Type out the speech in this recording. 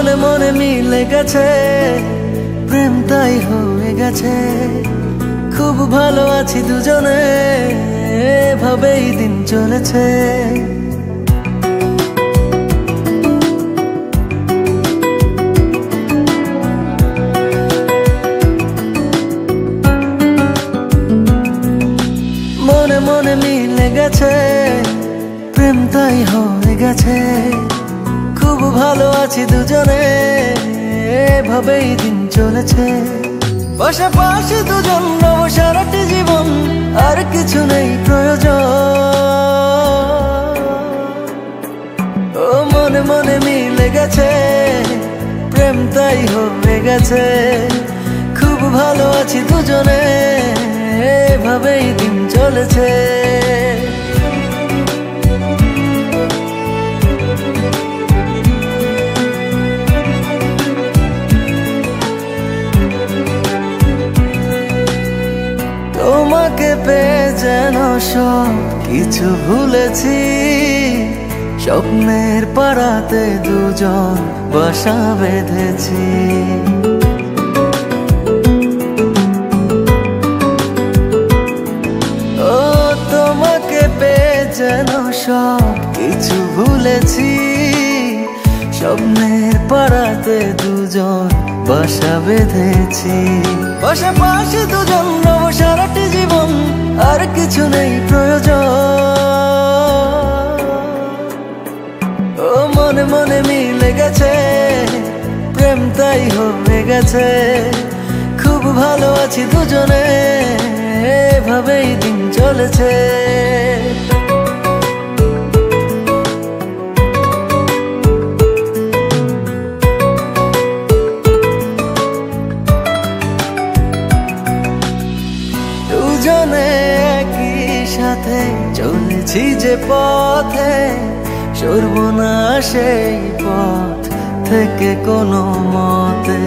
মনে মনে মিলে গেছে, প্রেম তাই হয়ে গেছে। খুব ভালো আছি দুজনে, এভাবেই দিন চলেছে। মনে মনে মিলে গেছে, প্রেম তাই হয়ে গেছে। খুব ভালো আছি দুজনে, এভাবেই দিন চলেছে। পাশাপাশি দুজন রব সারাটি জীবন, আর কিছু নেই প্রয়োজন। ও মনে মনে মিলে গেছে, প্রেম তাই হয়ে গেছে। খুব ভালো আছি দুজনে, এভাবেই দিন চলেছে। তোমাকে পেয়ে যেন সব কিছু ভুলেছি। স্বপ্নের পাড়াতে দুজন বাসা বেঁধেছি। ও তোমাকে পেয়ে যেন সব কিছু ভুলেছি। স্বপ্নের পাড়াতে দুজন বাসা বেঁধেছি। পাশাপাশি দুজন রব সারাটি জীবন, আর কিছু নেই প্রয়োজন। ও মনে মনে মিলে গেছে, প্রেম তাই হয়ে গেছে। খুব ভালো আছি দুজনে, এভাবেই দিন চলেছে। দুজনে একই সাথে চলেছি যে পথে, সরব না সেই পথ থেকে কোনো মতে।